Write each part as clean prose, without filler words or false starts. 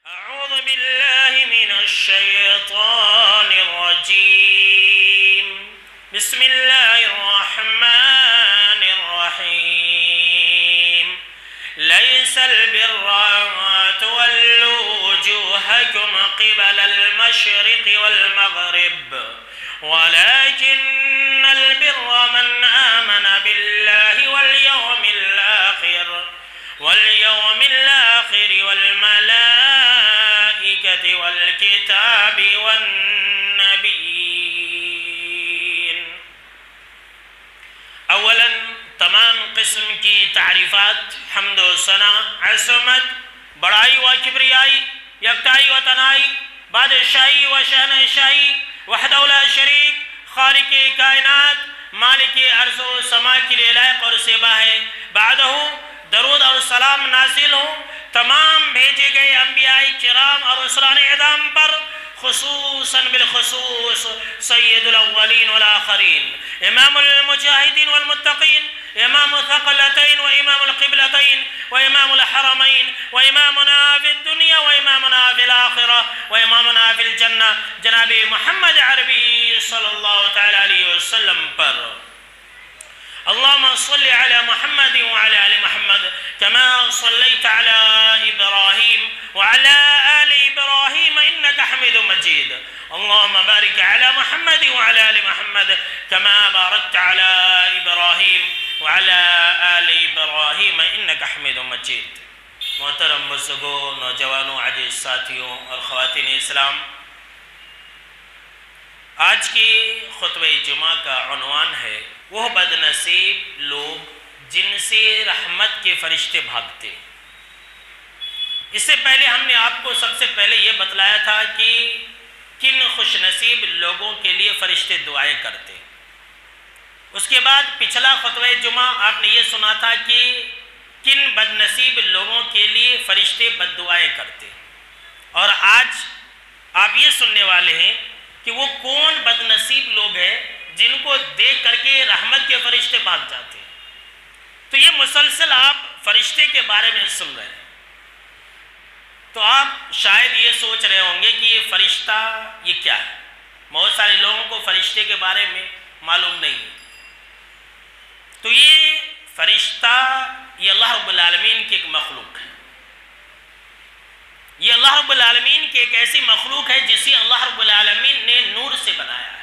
أعوذ بالله من الشيطان الرجيم. بسم الله الرحمن الرحيم. ليس البر أن تولوا وجوهكم قبل المشرق والمغرب ولكن البر من آمن بالله واليوم الآخر والملائكة والكتاب والنبيین. اولا تمام قسم کی تعریفات، حمد و ثنا، عظمت، بڑائی و کبریائی، یکتائی و تنائی، بادشاہی و شہنشاہی، وحدہ لا شریک، خالق کائنات، مالک ارض و سما کے لیے لائق اور سیبا ہے. بعدہ درود اور سلام نازل ہو تمام بھیجے گئے انبیاء کرام اور رسولان اعظم پر، خصوصاً بالخصوص سید الاولین والآخرین، امام المجاہدین والمتقین، امام الثقلتین و امام القبلتین و امام الحرمین و امامنا فی الدنیا و امامنا فی الآخرہ و امامنا فی الجنہ جناب محمد عربی صلی اللہ تعالی علیہ وسلم پر. اللهم صل على محمد وعلى آل محمد كما صليت على إبراهيم وعلى آل إبراهيم إنك حميد مجيد. اللهم بارك على محمد وعلى آل محمد كما باركت على إبراهيم وعلى آل إبراهيم إنك حميد مجيد. محترم بزرگوں، نوجوانوں، عزیز ساتھیوں اور خواتین اسلام، آج کی خطبہ جمعہ کا عنوان ہے وہ بد نصیب لوگ جن سے رحمت کے فرشتے بھاگتے. اس سے پہلے ہم نے آپ کو سب سے پہلے یہ بتلایا تھا کہ کن خوش نصیب لوگوں کے لیے فرشتے دعائیں کرتے. اس کے بعد پچھلا خطبہ جمعہ آپ نے یہ سنا تھا کہ کن بد نصیب لوگوں کے لیے فرشتے بد دعائیں کرتے. اور آج آپ یہ سننے والے ہیں کہ وہ کون بد نصیب لوگ ہیں جن کو دیکھ کر کے رحمت کے فرشتے بھاگ جاتے ہیں. تو یہ مسلسل آپ فرشتے کے بارے میں سن رہے ہیں، تو آپ شاید یہ سوچ رہے ہوں گے کہ یہ فرشتہ یہ کیا ہے. بہت سارے لوگوں کو فرشتے کے بارے میں معلوم نہیں ہے. تو یہ فرشتہ یہ اللہ رب العالمین کی ایک مخلوق ہے. یہ اللہ رب العالمین کی ایک ایسی مخلوق ہے جسے اللہ رب العالمین نے نور سے بنایا ہے،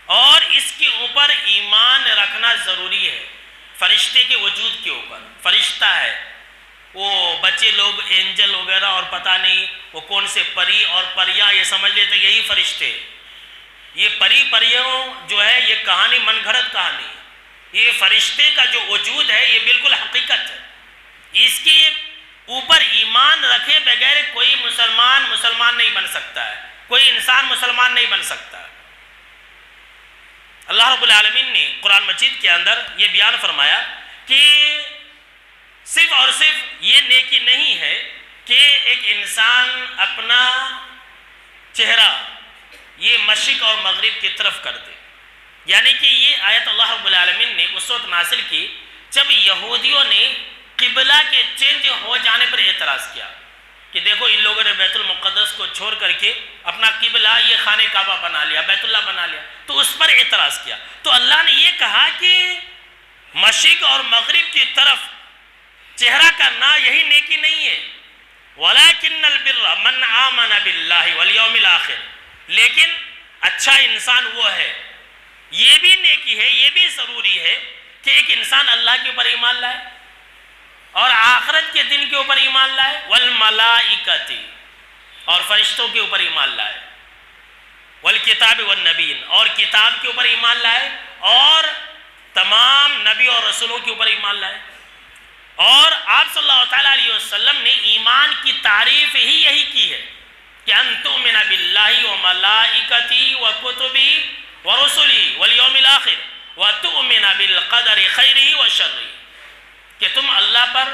اور اس کے اوپر ایمان رکھنا ضروری ہے. فرشتے کے وجود کے اوپر فرشتہ ہے، وہ بچے لوگ اینجل وغیرہ اور پتہ نہیں وہ کون سے پری اور پریاں یہ سمجھ لیتے یہی فرشتے. یہ پریوں جو ہے یہ کہانی من گھڑت کہانی ہے. یہ فرشتے کا جو وجود ہے یہ بالکل حقیقت ہے. اس کے اوپر ایمان رکھے بغیر کوئی مسلمان نہیں بن سکتا ہے، کوئی انسان مسلمان نہیں بن سکتا. اللہ رب العالمین نے قرآن مجید کے اندر یہ بیان فرمایا کہ صرف اور صرف یہ نیکی نہیں ہے کہ ایک انسان اپنا چہرہ یہ مشرق اور مغرب کی طرف کر دے. یعنی کہ یہ آیت اللہ رب العالمین نے اس وقت نازل کی جب یہودیوں نے قبلہ کے چینج ہو جانے پر اعتراض کیا کہ دیکھو ان لوگوں نے بیت المقدس کو چھوڑ کر کے اپنا قبلہ یہ خانہ کعبہ بنا لیا، بیت اللہ بنا لیا، تو اس پر اعتراض کیا. تو اللہ نے یہ کہا کہ مشرق اور مغرب کی طرف چہرہ کرنا یہی نیکی نہیں ہے. وَلَكِنَّ الْبِرَّ مَنْ آمَنَ بِاللَّهِ وَالْيَوْمِ الْآخِرِ. لیکن اچھا انسان وہ ہے، یہ بھی نیکی ہے، یہ بھی ضروری ہے کہ ایک انسان اللہ کے اوپر ایمان لائے اور آخرت کے دن کے اوپر ایمان لائے، والملائکۃ اور فرشتوں کے اوپر ایمان لائے، والکتاب والنبیین اور کتاب کے اوپر ایمان لائے، اور تمام نبی اور رسولوں کے اوپر ایمان لائے. اور آپ صلی اللہ تعالیٰ علیہ وسلم نے ایمان کی تعریف ہی یہی کی ہے کہ ان تؤمن باللہ وملائکتہ وکتبہ ورسلہ والیوم الآخر وتؤمن بالقدر خیرہ وشرہ، کہ تم اللہ پر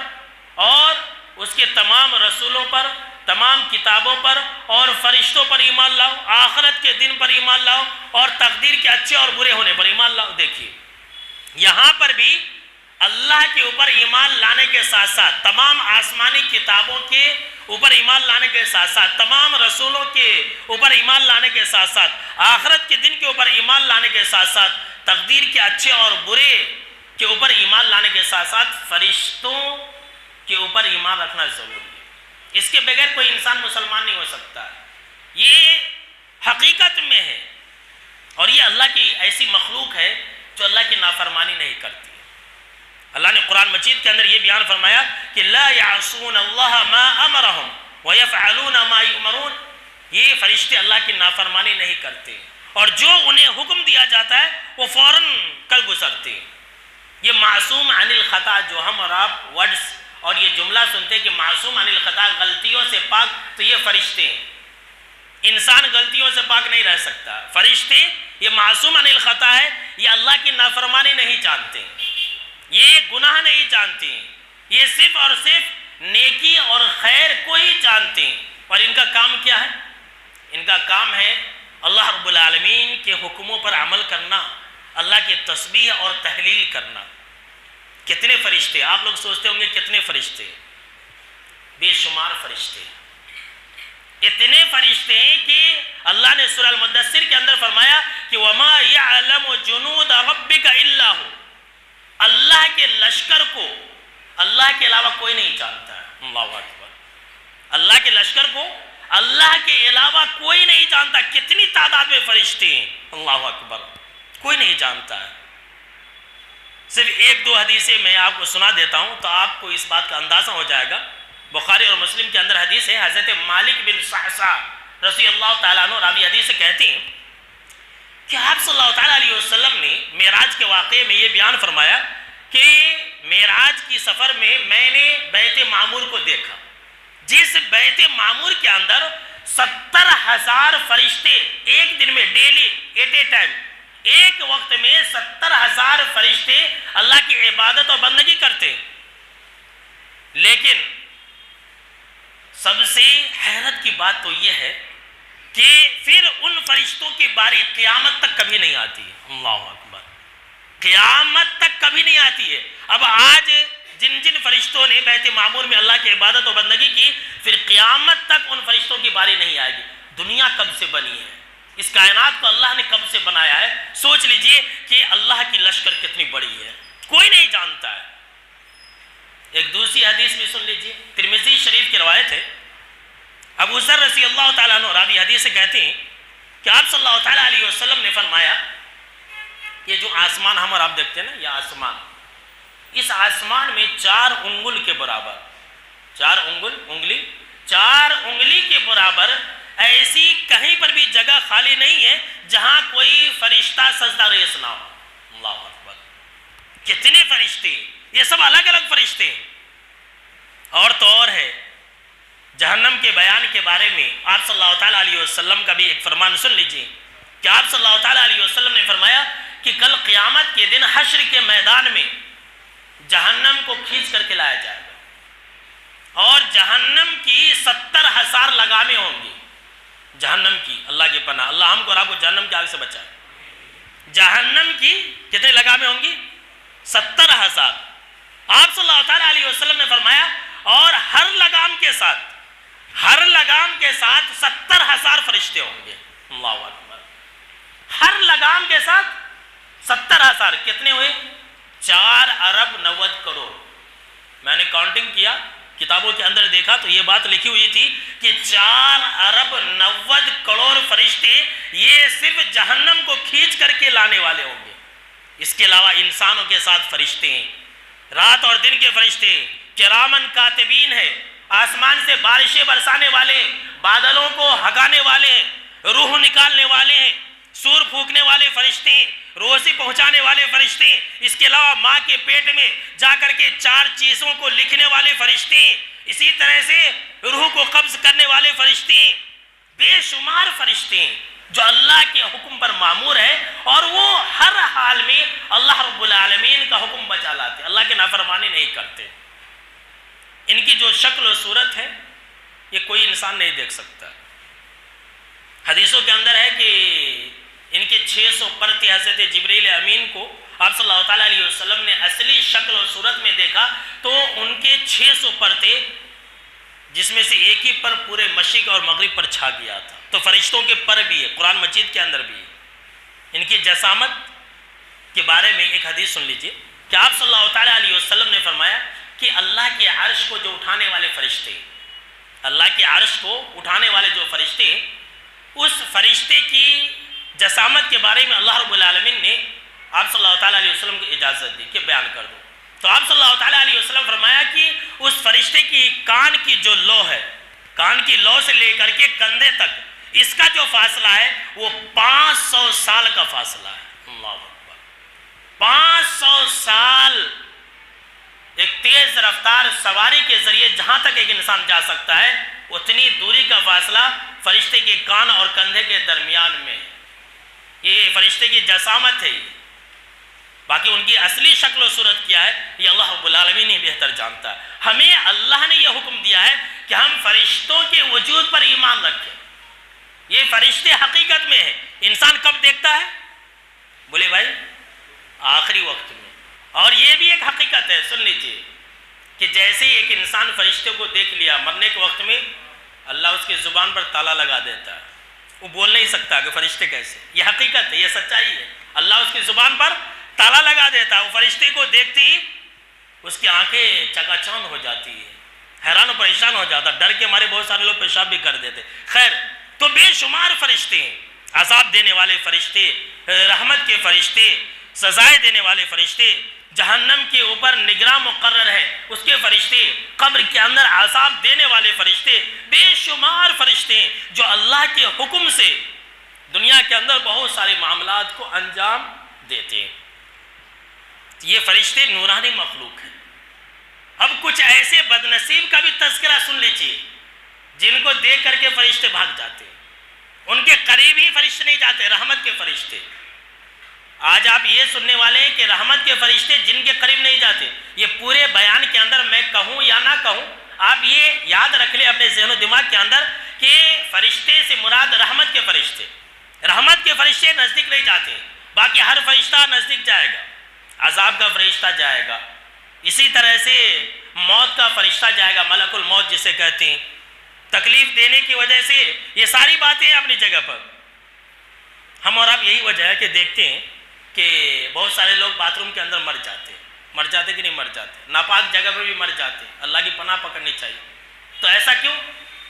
اور اس کے تمام رسولوں پر، تمام کتابوں پر اور فرشتوں پر ایمان لاؤ، آخرت کے دن پر ایمان لاؤ اور تقدیر کے اچھے اور برے ہونے پر ایمان لاؤ. دیکھیے یہاں پر بھی اللہ کے اوپر ایمان لانے کے ساتھ ساتھ، تمام آسمانی کتابوں کے اوپر ایمان لانے کے ساتھ ساتھ، تمام رسولوں کے اوپر ایمان لانے کے ساتھ ساتھ، آخرت کے دن کے اوپر ایمان لانے کے ساتھ ساتھ، تقدیر کے اچھے اور برے کے اوپر ایمان لانے کے ساتھ ساتھ، فرشتوں کے اوپر ایمان رکھنا ضروری ہے۔ اس کے بغیر کوئی انسان مسلمان نہیں ہو سکتا۔ یہ حقیقت میں ہے، اور یہ اللہ کی ایسی مخلوق ہے جو اللہ کی نافرمانی نہیں کرتی۔ اللہ نے قرآن مجید کے اندر یہ بیان فرمایا کہ لا يعصون اللہ ما امرہم ویفعلون ما یؤمرون، یہ فرشتے اللہ کی نافرمانی نہیں کرتے، اور جو انہیں حکم دیا جاتا ہے وہ فوراً کر گزرتے ہیں۔ یہ معصوم عن الخطا، جو ہم اور آپ ورڈز اور یہ جملہ سنتے کہ معصوم عن الخطا، غلطیوں سے پاک، تو یہ فرشتے ہیں۔ انسان غلطیوں سے پاک نہیں رہ سکتا۔ فرشتے یہ معصوم عن الخطا ہے، یہ اللہ کی نافرمانی نہیں جانتے، یہ گناہ نہیں جانتے، یہ صرف اور صرف نیکی اور خیر کو ہی جانتے ہیں۔ اور ان کا کام کیا ہے؟ ان کا کام ہے اللہ رب العالمین کے حکموں پر عمل کرنا، اللہ کی تسبیح اور تحلیل کرنا۔ کتنے فرشتے، آپ لوگ سوچتے ہوں گے کتنے فرشتے؟ بے شمار فرشتے، اتنے فرشتے ہیں کہ اللہ نے سورہ المدثر کے اندر فرمایا کہ وَمَا يَعْلَمُ جُنُودَ رَبِّكَ إِلَّا هُ، اللہ کے لشکر کو اللہ کے علاوہ کوئی نہیں جانتا ہے۔ اللہ اکبر، اللہ کے لشکر کو اللہ کے علاوہ کوئی نہیں جانتا۔ کتنی تعداد میں فرشتے ہیں، اللہ اکبر، کوئی نہیں جانتا ہے۔ صرف ایک دو حدیثیں میں آپ کو سنا دیتا ہوں تو آپ کو اس بات کا اندازہ ہو جائے گا۔ بخاری اور مسلم کے اندر حدیث ہے، حضرت مالک بن صعصع رضی اللہ تعالیٰ عنہ راوی حدیث سے کہتے ہیں کہ آپ صلی اللہ تعالیٰ علیہ وسلم نے معراج کے واقعے میں یہ بیان فرمایا کہ معراج کی سفر میں میں نے بیت معمور کو دیکھا، جس بیت معمور کے اندر 70,000 فرشتے ایک دن میں، ڈیلی ایٹ اے ٹائم، ایک وقت میں 70,000 فرشتے اللہ کی عبادت اور بندگی کرتے ہیں۔ لیکن سب سے حیرت کی بات تو یہ ہے کہ پھر ان فرشتوں کی باری قیامت تک کبھی نہیں آتی ہے۔ اللہ اکبر، قیامت تک کبھی نہیں آتی ہے۔ اب آج جن فرشتوں نے بیت معمور میں اللہ کی عبادت و بندگی کی، پھر قیامت تک ان فرشتوں کی باری نہیں آئے گی۔ دنیا کب سے بنی ہے، اس کائنات کو اللہ نے کب سے بنایا ہے، سوچ لیجئے کہ اللہ کی لشکر کتنی بڑی ہے، کوئی نہیں جانتا ہے۔ ایک دوسری حدیث بھی سن لیجئے، ترمذی شریف کی روایت ہے، ابو ذر رضی اللہ تعالیٰ عنہ راوی حدیث سے کہتے ہیں کہ آپ صلی اللہ تعالیٰ علیہ وسلم نے فرمایا، یہ جو آسمان ہم اور آپ دیکھتے ہیں نا، یہ آسمان، اس آسمان میں 4 انگل کے برابر، 4 انگلی کے برابر ایسی کہیں پر بھی جگہ خالی نہیں ہے جہاں کوئی فرشتہ سجدہ ریز نہ ہو۔ اللہ اکبر، کتنے فرشتے، یہ سب الگ الگ فرشتے ہیں۔ اور تو اور ہے، جہنم کے بیان کے بارے میں آپ صلی اللہ تعالیٰ علیہ وسلم کا بھی ایک فرمان سن لیجئے کہ آپ صلی اللہ تعالیٰ علیہ وسلم نے فرمایا کہ کل قیامت کے دن حشر کے میدان میں جہنم کو کھینچ کر کے لایا جائے گا، اور جہنم کی 70,000 لگامیں ہوں گی۔ جہنم کی، اللہ کی پناہ، اللہ ہم کو اور آپ کو جہنم کی آگ سے بچائے۔ جہنم کی کتنے لگامیں ہوں گی؟ 70,000۔ آپ صلی اللہ تعالیٰ علیہ وسلم نے فرمایا اور ہر لگام کے ساتھ 70,000 فرشتے ہوں گے۔ اللہ اکبر، ہر لگام کے ساتھ 70,000، کتنے ہوئے؟ 4 ارب 90 کروڑ۔ میں نے کاؤنٹنگ کیا، کتابوں کے اندر دیکھا تو یہ بات لکھی ہوئی تھی کہ 4 ارب 90 کروڑ فرشتے یہ صرف جہنم کو کھینچ کر کے لانے والے ہوں گے۔ اس کے علاوہ انسانوں کے ساتھ فرشتے ہیں، رات اور دن کے فرشتے، کرامن کاتبین ہے، آسمان سے بارشیں برسانے والے، بادلوں کو ہگانے والے، روح نکالنے والے، سور پھونکنے والے فرشتے، روزی پہنچانے والے فرشتے، اس کے علاوہ ماں کے پیٹ میں جا کر کے 4 چیزوں کو لکھنے والے فرشتے، اسی طرح سے روح کو قبض کرنے والے فرشتے، بے شمار فرشتے جو اللہ کے حکم پر مامور ہے، اور وہ ہر حال میں اللہ رب العالمین کا حکم بجا لاتے، اللہ کی نافرمانی نہیں کرتے۔ ان کی جو شکل و صورت ہے یہ کوئی انسان نہیں دیکھ سکتا۔ حدیثوں کے اندر ہے کہ ان کے 600 پرتے حضرت جبریل امین کو آپ صلی اللہ تعالیٰ علیہ وسلم نے اصلی شکل و صورت میں دیکھا تو ان کے 600 پر تھے، جس میں سے ایک ہی پر پورے مشرق اور مغرب پر چھا گیا تھا۔ تو فرشتوں کے پر بھی ہے، قرآن مجید کے اندر بھی ہے۔ ان کی جسامت کے بارے میں ایک حدیث سن لیجئے کہ آپ صلی اللہ تعالیٰ علیہ وسلم نے فرمایا کہ اللہ کے عرش کو جو اٹھانے والے فرشتے، اللہ کے عرش کو اٹھانے والے جو فرشتے، اس فرشتے کی جسامت کے بارے میں اللہ رب العالمین نے آپ صلی اللہ تعالیٰ علیہ وسلم کو اجازت دی کہ بیان کر دو۔ تو آپ صلی اللہ تعالیٰ علیہ وسلم فرمایا کہ اس فرشتے کی کان کی جو لو ہے، کان کی لو سے لے کر کے کندھے تک اس کا جو فاصلہ ہے وہ 500 سال کا فاصلہ ہے۔ اللہ اکبر، 500 سال ایک تیز رفتار سواری کے ذریعے جہاں تک ایک انسان جا سکتا ہے، اتنی دوری کا فاصلہ فرشتے کے کان اور کندھے کے درمیان میں۔ یہ فرشتے کی جسامت ہے، باقی ان کی اصلی شکل و صورت کیا ہے یہ اللہ رب العالمین ہی بہتر جانتا ہے۔ ہمیں اللہ نے یہ حکم دیا ہے کہ ہم فرشتوں کے وجود پر ایمان رکھیں۔ یہ فرشتے حقیقت میں ہیں، انسان کب دیکھتا ہے؟ بولے بھائی آخری وقت میں۔ اور یہ بھی ایک حقیقت ہے، سن لیجئے کہ جیسے ایک انسان فرشتے کو دیکھ لیا، مرنے کے وقت میں اللہ اس کی زبان پر تالا لگا دیتا ہے، وہ بول نہیں سکتا کہ فرشتے کیسے۔ یہ حقیقت ہے، یہ سچائی ہے، اللہ اس کی زبان پر تالا لگا دیتا ہے۔ وہ فرشتے کو دیکھتی ہی اس کی آنکھیں چکا چوند ہو جاتی ہے، حیران و پریشان ہو جاتا، ڈر کے مارے بہت سارے لوگ پیشاب بھی کر دیتے۔ خیر، تو بے شمار فرشتے ہیں، عذاب دینے والے فرشتے، رحمت کے فرشتے، سزائے دینے والے فرشتے، جہنم کے اوپر نگراں مقرر ہے اس کے فرشتے، قبر کے اندر عذاب دینے والے فرشتے، بے شمار فرشتے ہیں جو اللہ کے حکم سے دنیا کے اندر بہت سارے معاملات کو انجام دیتے ہیں۔ یہ فرشتے نورانی مخلوق ہیں۔ اب کچھ ایسے بدنصیب کا بھی تذکرہ سن لیجیے جن کو دیکھ کر کے فرشتے بھاگ جاتے ہیں، ان کے قریب ہی فرشتے نہیں جاتے، رحمت کے فرشتے۔ آج آپ یہ سننے والے ہیں کہ رحمت کے فرشتے جن کے قریب نہیں جاتے، یہ پورے بیان کے اندر میں کہوں یا نہ کہوں، آپ یہ یاد رکھ لیں اپنے ذہن و دماغ کے اندر کہ فرشتے سے مراد رحمت کے فرشتے۔ رحمت کے فرشتے نزدیک نہیں جاتے، باقی ہر فرشتہ نزدیک جائے گا، عذاب کا فرشتہ جائے گا، اسی طرح سے موت کا فرشتہ جائے گا، ملک الموت جسے کہتے ہیں، تکلیف دینے کی وجہ سے یہ ساری باتیں ہیں اپنی جگہ پر۔ ہم اور آپ یہی وجہ ہے کہ دیکھتے ہیں کہ بہت سارے لوگ باتھ روم کے اندر مر جاتے کہ نہیں مر جاتے، ناپاک جگہ پر بھی مر جاتے، اللہ کی پناہ پکڑنی چاہیے۔ تو ایسا کیوں؟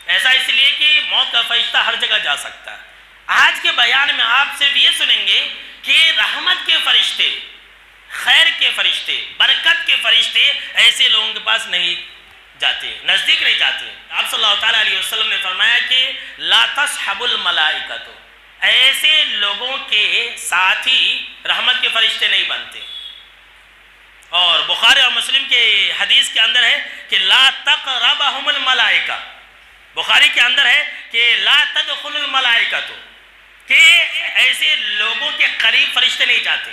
ایسا اس لیے کہ موت کا فرشتہ ہر جگہ جا سکتا ہے۔ آج کے بیان میں آپ صرف یہ سنیں گے کہ رحمت کے فرشتے، خیر کے فرشتے، برکت کے فرشتے ایسے لوگوں کے پاس نہیں جاتے، نزدیک نہیں جاتے۔ آپ صلی اللہ تعالیٰ علیہ وسلم نے فرمایا کہ لا تصحب الملائکۃ، ایسے لوگوں کے ساتھی رحمت کے فرشتے نہیں بنتے۔ اور بخاری اور مسلم کے حدیث کے اندر ہے کہ لا تقربہم الملائکہ، بخاری کے اندر ہے کہ لا تدخل الملائکۃ، کہ ایسے لوگوں کے قریب فرشتے نہیں جاتے،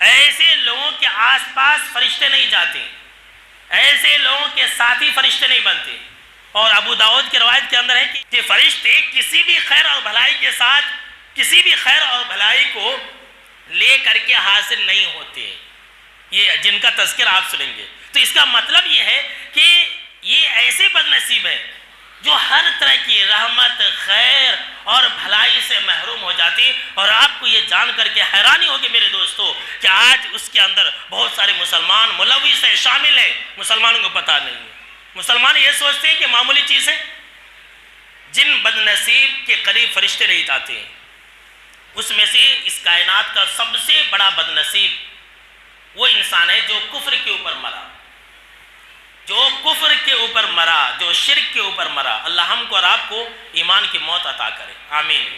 ایسے لوگوں کے آس پاس فرشتے نہیں جاتے، ایسے لوگوں کے ساتھی فرشتے نہیں بنتے۔ اور ابو داؤد کی روایت کے اندر ہے کہ فرشتے کسی بھی خیر اور بھلائی کے ساتھ کسی بھی خیر اور بھلائی کو لے کر کے حاصل نہیں ہوتے، یہ جن کا تذکرہ آپ سنیں گے۔ تو اس کا مطلب یہ ہے کہ یہ ایسے بدنصیب ہیں جو ہر طرح کی رحمت، خیر اور بھلائی سے محروم ہو جاتی۔ اور آپ کو یہ جان کر کے حیرانی ہوگی میرے دوستو کہ آج اس کے اندر بہت سارے مسلمان ملوث ہیں، شامل ہیں، مسلمانوں کو پتہ نہیں ہے۔ مسلمان یہ سوچتے ہیں کہ معمولی چیز ہے۔ جن بدنصیب کے قریب فرشتے نہیں جاتے ہیں اس میں سے اس کائنات کا سب سے بڑا بدنصیب وہ انسان ہے جو کفر کے اوپر مرا، جو کفر کے اوپر مرا، جو شرک کے اوپر مرا۔ اللہ ہم کو اور آپ کو ایمان کی موت عطا کرے، آمین۔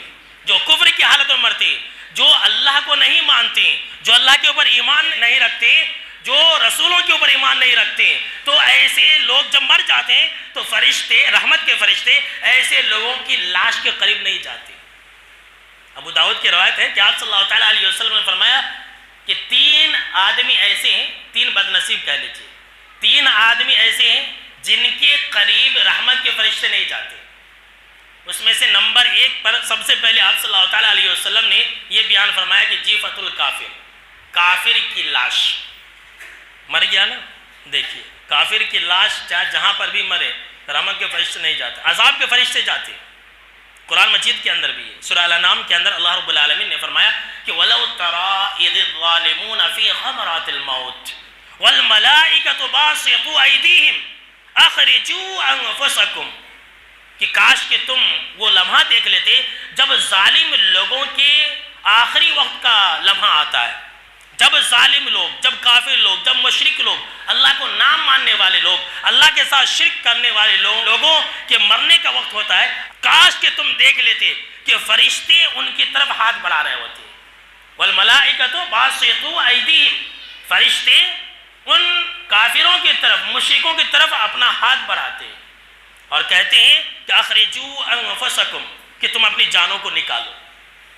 جو کفر کی حالت میں مرتے، جو اللہ کو نہیں مانتے، جو اللہ کے اوپر ایمان نہیں رکھتے، جو رسولوں کے اوپر ایمان نہیں رکھتے، تو ایسے لوگ جب مر جاتے ہیں تو فرشتے، رحمت کے فرشتے ایسے لوگوں کی لاش کے قریب نہیں جاتے۔ ابو داؤد کی روایت ہے کہ آپ صلی اللہ تعالیٰ علیہ وسلم نے فرمایا کہ 3 آدمی ایسے ہیں، 3 بدنصیب کہہ لیجیے، 3 آدمی ایسے ہیں جن کے قریب رحمت کے فرشتے نہیں جاتے۔ اس میں سے نمبر 1 پر سب سے پہلے آپ صلی اللہ تعالیٰ علیہ وسلم نے یہ بیان فرمایا کہ جیفت الکافر، کافر کی لاش مر گیا نا، دیکھیے کافر کی لاش چاہے جہاں پر بھی مرے رحمت کے فرشتے نہیں جاتے، عذاب کے فرشتے جاتے۔ قرآن مجید کے اندر بھی ہے، سورہ الانعام کے اندر اللہ رب العالمین نے فرمایا کہ وَلَوْ تَرَىٰ إِذِ الظَّالِمُونَ فِي غَمَرَاتِ الْمَوْتِ وَالْمَلَائِكَةُ بَاسِطُو أَيْدِيهِمْ أَخْرِجُوا أَنفُسَكُمْ، کہ کاش کہ تم وہ لمحہ دیکھ لیتے جب ظالم لوگوں کے آخری وقت کا لمحہ آتا ہے، جب ظالم لوگ، جب کافر لوگ، جب مشرک لوگ، اللہ کو نام ماننے والے لوگ، اللہ کے ساتھ شرک کرنے والے لوگوں کے مرنے کا وقت ہوتا ہے، کاش کہ تم دیکھ لیتے کہ فرشتے ان کی طرف ہاتھ بڑھا رہے ہوتے، والملائکۃ باسطو ایدیہم، فرشتے ان کافروں کی طرف، مشرکوں کی طرف اپنا ہاتھ بڑھاتے اور کہتے ہیں کہ اخرجوا انفسکم، کہ تم اپنی جانوں کو نکالو۔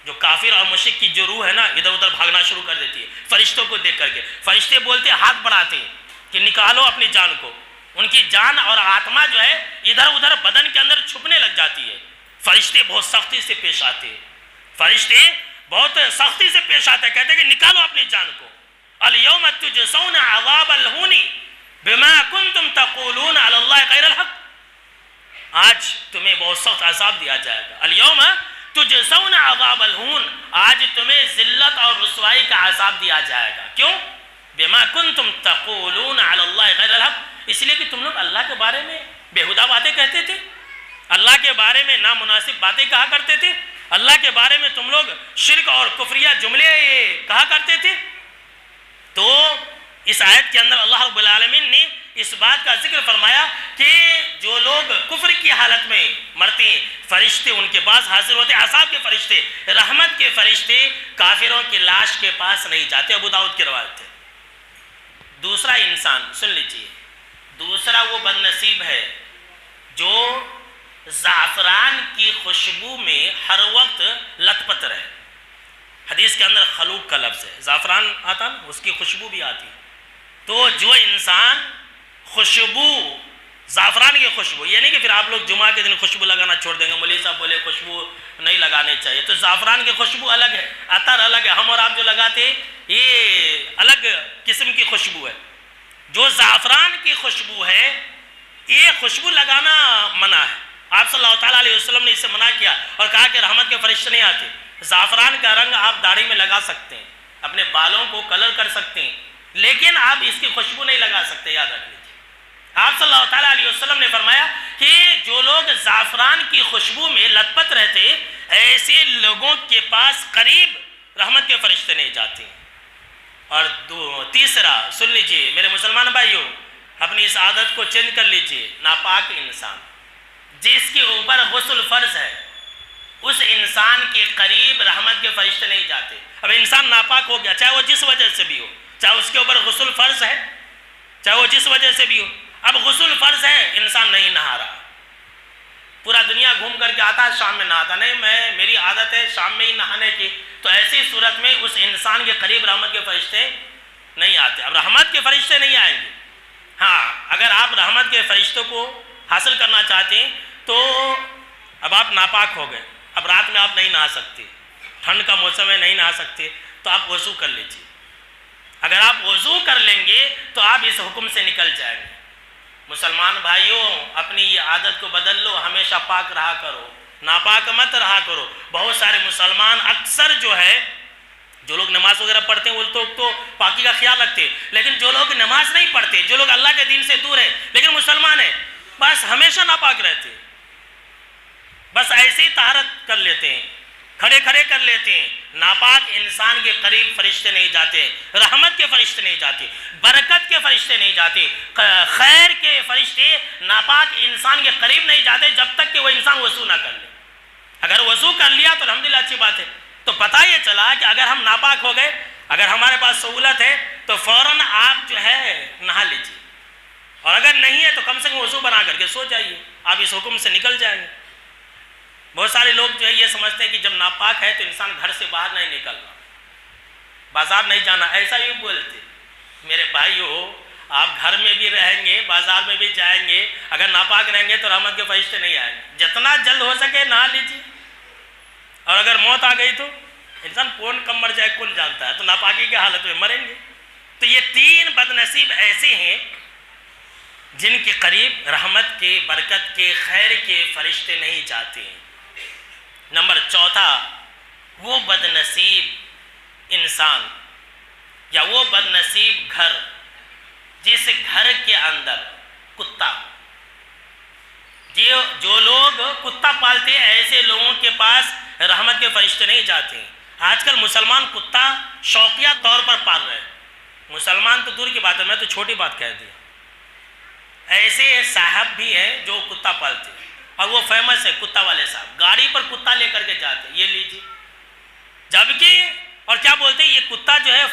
جو کافر اور مشرک کی جو روح ہے نا ادھر ادھر بھاگنا شروع کر دیتی ہے فرشتوں کو دیکھ کر کے، فرشتے بولتے ہاتھ بڑھاتے ہیں کہ نکالو اپنی جان کو، ان کی جان اور آتما جو ہے ادھر ادھر بدن کے اندر چھپنے لگ جاتی ہے۔ فرشتے بہت سختی سے پیش آتے ہیں، فرشتے بہت سختی سے پیش آتے ہیں، کہتے ہیں کہ نکالو اپنی جان کو۔ الیوم تجزون عذاب الہون بما کنتم تقولون علی اللہ غیر الحق، آج تمہیں بہت سخت عذاب دیا جائے گا۔ الیوم تجزون عذاب الہون، آج تمہیں ذلت اور رسوائی کا عذاب دیا جائے گا۔ کیوں؟ بما کنتم تقولون علی اللہ غیر الحق، اس لیے کہ تم لوگ اللہ کے بارے میں بیہودہ باتیں کہتے تھے، اللہ کے بارے میں نامناسب باتیں کہا کرتے تھے، اللہ کے بارے میں تم لوگ شرک اور کفریہ جملے کہا کرتے تھے۔ تو اس آیت کے اندر اللہ رب العالمین نے اس بات کا ذکر فرمایا کہ جو لوگ کفر کی حالت میں مرتے ہیں فرشتے ان کے پاس حاضر ہوتے ہیں، عذاب کے فرشتے، رحمت کے فرشتے کافروں کی لاش کے پاس نہیں جاتے، ابو داؤد کی روایت ہے۔ دوسرا انسان سن لیجئے، دوسرا وہ بد نصیب ہے جو زعفران کی خوشبو میں ہر وقت لت پت رہے۔ حدیث کے اندر خلوق کا لفظ ہے، زعفران آتا نا اس کی خوشبو بھی آتی ہے۔ تو جو انسان خوشبو، زعفران کی خوشبو، یہ نہیں کہ پھر آپ لوگ جمعہ کے دن خوشبو لگانا چھوڑ دیں گے، مولوی صاحب بولے خوشبو نہیں لگانے چاہیے، تو زعفران کی خوشبو الگ ہے، عطر الگ ہے، ہم اور آپ جو لگاتے یہ الگ قسم کی خوشبو ہے۔ جو زعفران کی خوشبو ہے یہ خوشبو لگانا منع ہے، آپ صلی اللہ تعالیٰ علیہ وسلم نے اسے منع کیا اور کہا کہ رحمت کے فرشتے نہیں آتے۔ زعفران کا رنگ آپ داڑھی میں لگا سکتے ہیں، اپنے بالوں کو کلر کر سکتے ہیں، لیکن آپ اس کی خوشبو نہیں لگا سکتے، یاد رکھ لیجیے۔ آپ صلی اللہ تعالیٰ علیہ وسلم نے فرمایا کہ جو لوگ زعفران کی خوشبو میں لت پت رہتے ایسے لوگوں کے پاس قریب رحمت کے فرشتے نہیں جاتے۔ اور تیسرا سن لیجیے میرے مسلمان بھائیوں، اپنی اس عادت کو چینج کر لیجیے، ناپاک انسان جس کے اوپر غسل فرض ہے اس انسان کے قریب رحمت کے فرشتے نہیں جاتے۔ اب انسان ناپاک ہو گیا، چاہے وہ جس وجہ سے بھی ہو، چاہے اس کے اوپر غسل فرض ہے، چاہے وہ جس وجہ سے بھی ہو، اب غسل فرض ہے، انسان نہیں نہا رہا، پورا دنیا گھوم کر کے آتا ہے شام میں نہاتا نہیں، میری عادت ہے شام میں ہی نہانے کی، تو ایسی صورت میں اس انسان کے قریب رحمت کے فرشتے نہیں آتے۔ اب رحمت کے فرشتے نہیں آئیں گے، ہاں اگر آپ رحمت کے فرشتوں کو حاصل کرنا چاہتے ہیں تو اب آپ ناپاک ہو گئے، اب رات میں آپ نہیں نہا سکتے، ٹھنڈ کا موسم ہے نہیں نہا سکتے، تو آپ وضو کر لیجیے۔ اگر آپ وضو کر لیں گے تو آپ اس حکم سے نکل جائیں گے۔ مسلمان بھائیوں اپنی یہ عادت کو بدل لو، ہمیشہ پاک رہا کرو، ناپاک مت رہا کرو۔ بہت سارے مسلمان اکثر جو ہے، جو لوگ نماز وغیرہ پڑھتے ہیں وہ تو پاکی کا خیال رکھتے ہیں، لیکن جو لوگ نماز نہیں پڑھتے، جو لوگ اللہ کے دین سے دور ہیں لیکن مسلمان ہیں، بس ہمیشہ ناپاک رہتے ہیں، بس ایسے ہی طہارت کر لیتے ہیں، کھڑے کھڑے کر لیتے ہیں۔ ناپاک انسان کے قریب فرشتے نہیں جاتے، رحمت کے فرشتے نہیں جاتے، برکت کے فرشتے نہیں جاتے، خیر کے فرشتے ناپاک انسان کے قریب نہیں جاتے جب تک کہ وہ انسان وضو نہ کر لے۔ اگر وضو کر لیا تو الحمدللہ اچھی بات ہے۔ تو پتہ یہ چلا کہ اگر ہم ناپاک ہو گئے، اگر ہمارے پاس سہولت ہے تو فوراً آپ جو ہے نہا لیجیے، اور اگر نہیں ہے تو کم سے کم وضو بنا کر کے سو جائیے، آپ اس حکم سے نکل جائیں گے۔ بہت سارے لوگ جو ہے یہ سمجھتے ہیں کہ جب ناپاک ہے تو انسان گھر سے باہر نہیں نکلنا، بازار نہیں جانا، ایسا ہی بولتے۔ میرے بھائیو آپ گھر میں بھی رہیں گے، بازار میں بھی جائیں گے، اگر ناپاک رہیں گے تو رحمت کے فرشتے نہیں آئیں گے۔ جتنا جلد ہو سکے نہا لیجیے، اور اگر موت آ گئی تو انسان کون کم مر جائے کون جانتا ہے، تو ناپاکی کی حالت میں مریں گے۔ تو یہ 3 بد نصیب ایسے ہیں جن کے قریب رحمت کے، برکت کے، خیر کے فرشتے نہیں جاتے ہیں۔ نمبر 4، وہ بد نصیب انسان یا وہ بد نصیب گھر جس گھر کے اندر کتا، جو لوگ کتا پالتے ہیں ایسے لوگوں کے پاس رحمت کے فرشتے نہیں جاتے ہیں۔ آج کل مسلمان کتا شوقیہ طور پر پال رہے ہیں، مسلمان تو دور کی بات ہے، میں تو چھوٹی بات کہہ دیا، ایسے صاحب بھی ہیں جو کتا پالتے ہیں اور وہ فیمس ہے، کتا والے صاحب گاڑی پر کتا لے کر کے جاتے ہیں، یہ لیجیے، جبکہ اور کیا بولتے ہیں، یہ کتا جو ہے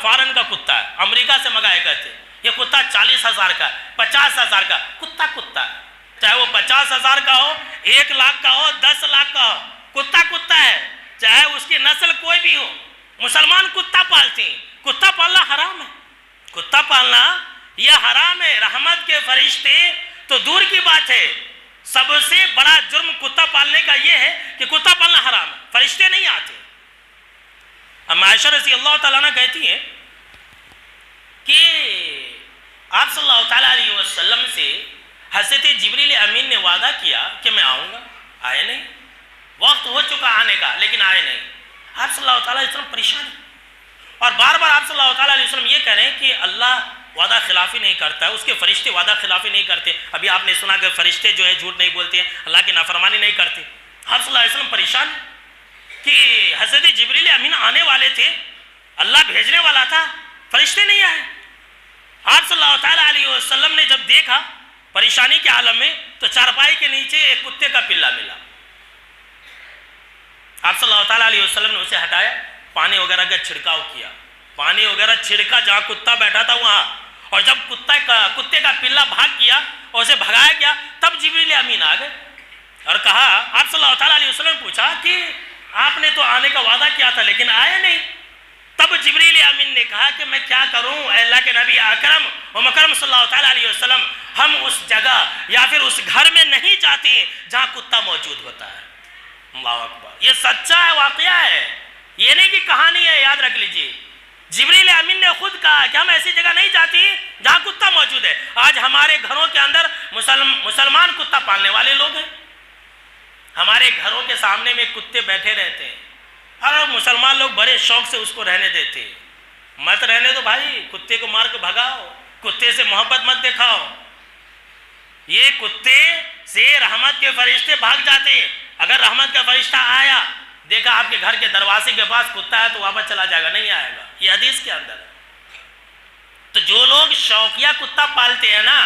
فارن کا کتا ہے، امریکہ سے منگائے کرتے ہیں، یہ کتا 40,000 کا، 50,000 کا کتا ہے، چاہے وہ 50,000 کا ہو، 1 لاکھ کا ہو، 10 لاکھ کا ہو، کتا ہے، چاہے اس کی نسل کوئی بھی ہو۔ مسلمان کتا پالتے ہیں، کتا پالنا حرام ہے، کتا پالنا یہ حرام ہے۔ رحمت کے فرشتے تو دور کی بات ہے، سب سے بڑا جرم کتا پالنے کا یہ ہے کہ کتا پالنا حرام ہے، فرشتے نہیں آتے۔ اب عائشہ رضی اللہ تعالیٰ عنہ کہتی ہیں کہ آپ صلی اللہ تعالیٰ علیہ وسلم سے حضرت جبریل امین نے وعدہ کیا کہ میں آؤں گا، آئے نہیں، وقت ہو چکا آنے کا لیکن آئے نہیں۔ آپ صلی اللہ تعالیٰ علیہ وسلم پریشان ہیں اور بار بار آپ صلی اللہ تعالیٰ علیہ وسلم یہ کہہ رہے ہیں کہ اللہ وعدہ خلافی نہیں کرتا ہے، اس کے فرشتے وعدہ خلافی نہیں کرتے۔ ابھی آپ نے سنا کہ فرشتے جو ہے جھوٹ نہیں بولتے ہیں، اللہ کی نافرمانی نہیں کرتے۔ آپ صلی اللہ علیہ وسلم پریشان ہیں کہ حضرت جبریل امین آنے والے تھے، اللہ بھیجنے والا تھا، فرشتے نہیں آئے۔ آپ صلی اللہ تعالیٰ علیہ وسلم نے جب دیکھا پریشانی کے عالم میں تو چارپائی کے نیچے ایک کتے کا پلا ملا، آپ صلی اللہ تعالیٰ علیہ وسلم نے اسے ہٹایا، پانی وغیرہ کا چھڑکاؤ کیا، پانی وغیرہ چھڑکا جہاں کتا بیٹھا تھا وہاں، اور جب کتے کا پلا بھاگ گیا اور اسے بھگایا گیا تب جبریل امین آ گئے اور کہا، آپ صلی اللہ تعالیٰ علیہ وسلم نے پوچھا کہ آپ نے تو آنے کا وعدہ کیا تھا لیکن آئے نہیں۔ تب جبریل امین نے کہا کہ میں کیا کروں اے اللہ کے نبی اکرم و مکرم صلی اللہ تعالیٰ علیہ وسلم، ہم اس جگہ یا پھر اس گھر میں نہیں جاتے جہاں کتا موجود ہوتا ہے۔ اللہ اکبر، یہ سچا ہے، واقعہ ہے، یہ نہیں کہ کہانی ہے، یاد رکھ لیجئے۔ جبریل امین نے خود کہا کہ ہم ایسی جگہ نہیں جاتی جہاں کتا موجود ہے۔ آج ہمارے گھروں کے اندر مسلمان کتا پالنے والے لوگ ہیں، ہمارے گھروں کے سامنے میں کتے بیٹھے رہتے ہیں اور مسلمان لوگ بڑے شوق سے اس کو رہنے دیتے ہیں۔ مت رہنے دو بھائی، کتے کو مار کے بھگاؤ، کتے سے محبت مت دکھاؤ۔ یہ کتے سے رحمت کے فرشتے بھاگ جاتے ہیں۔ اگر رحمت کا فرشتہ آیا، دیکھا آپ کے گھر کے دروازے کے پاس کتا ہے تو واپس چلا جائے گا، نہیں آئے گا، یہ حدیث کے اندر ہے۔ تو جو لوگ شوقیہ کتا پالتے ہیں نا،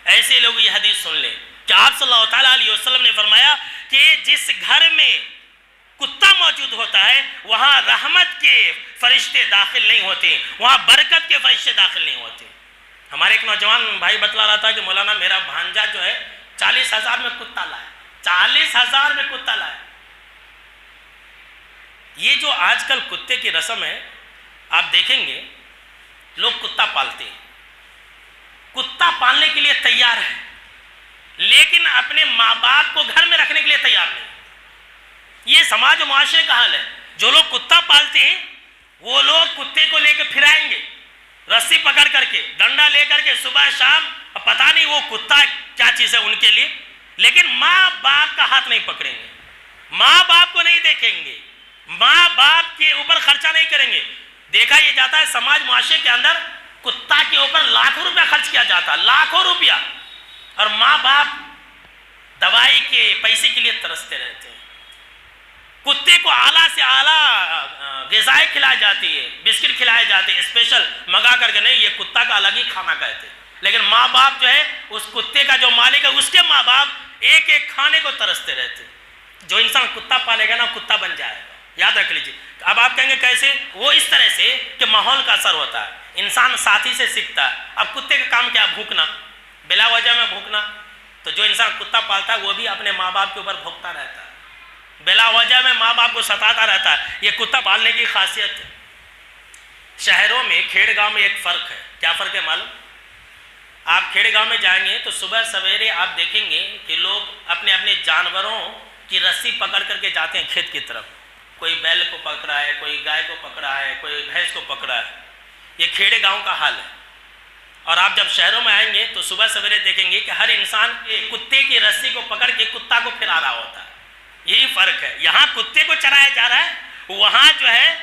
ایسے لوگ یہ حدیث سن لیں کہ آپ صلی اللہ تعالیٰ علیہ وسلم نے فرمایا کہ جس گھر میں کتا موجود ہوتا ہے وہاں رحمت کے فرشتے داخل نہیں ہوتے، وہاں برکت کے فرشتے داخل نہیں ہوتے۔ ہمارے ایک نوجوان بھائی بتلا رہا تھا کہ مولانا میرا بھانجا جو ہے 40,000 میں کتا لائے، 40,000 میں کتا لائے۔ یہ جو آج کل کتے کی رسم ہے، آپ دیکھیں گے لوگ کتا پالتے ہیں، کتا پالنے کے لیے تیار ہے لیکن اپنے ماں باپ کو گھر میں رکھنے کے لیے تیار نہیں۔ یہ سماج و معاشرے کا حال ہے۔ جو لوگ کتا پالتے ہیں وہ لوگ کتے کو لے کے پھرائیں گے، رسی پکڑ کر کے، ڈنڈا لے کر کے صبح شام، پتہ نہیں وہ کتا کیا چیز ہے ان کے لیے، لیکن ماں باپ کا ہاتھ نہیں پکڑیں گے، ماں باپ کو نہیں دیکھیں گے، ماں باپ کے اوپر خرچہ نہیں کریں گے۔ دیکھا یہ جاتا ہے سماج معاشرے کے اندر کتا کے اوپر لاکھوں روپیہ خرچ کیا جاتا ہے، لاکھوں روپیہ، اور ماں باپ دوائی کے پیسے کے لیے ترستے رہتے ہیں۔ کتے کو اعلیٰ سے اعلیٰ غذائیں کھلائی جاتی ہے، بسکٹ کھلائے جاتے ہیں اسپیشل منگا کر کے، نہیں یہ کتا کا الگ ہی کھانا کہتے ہیں، لیکن ماں باپ جو ہے اس کتے کا جو مالک ہے اس کے ماں باپ ایک ایک کھانے کو ترستے رہتے ہیں۔ جو انسان کتا پالے گا نا کتا بن جائے گا، یاد رکھ لیجیے۔ اب آپ کہیں گے کیسے؟ وہ اس طرح سے کہ ماحول کا اثر ہوتا ہے، انسان ساتھی سے سیکھتا ہے۔ اب کتے کا کام کیا؟ بھوکنا، بلا وجہ میں بھوکنا۔ تو جو انسان کتا پالتا ہے وہ بھی اپنے ماں باپ کے اوپر بھوکتا رہتا ہے، بلا وجہ میں ماں باپ کو ستاتا رہتا ہے۔ یہ کتا پالنے کی خاصیت ہے۔ شہروں میں کھیڑ گاؤں میں ایک فرق ہے، کیا فرق ہے معلوم؟ آپ کھیڑ گاؤں میں جائیں گے تو صبح سویرے آپ دیکھیں گے کہ لوگ اپنے اپنے جانوروں کی رسی پکڑ کر کے جاتے ہیں کھیت کی طرف، کوئی بیل کو پکڑا ہے، کوئی گائے کو پکڑا ہے، کوئی بھینس کو پکڑا ہے. یہ کھیڑے گاؤں کا حال ہے. اور آپ جب شہروں میں آئیں گے تو صبح سویرے دیکھیں گے کہ ہر انسان کتے کی رسی کو پکڑ کے کتا کو پھرا رہا ہوتا ہے. یہی فرق ہے. یہاں کتے کو چرایا جا رہا ہے، وہاں جو ہے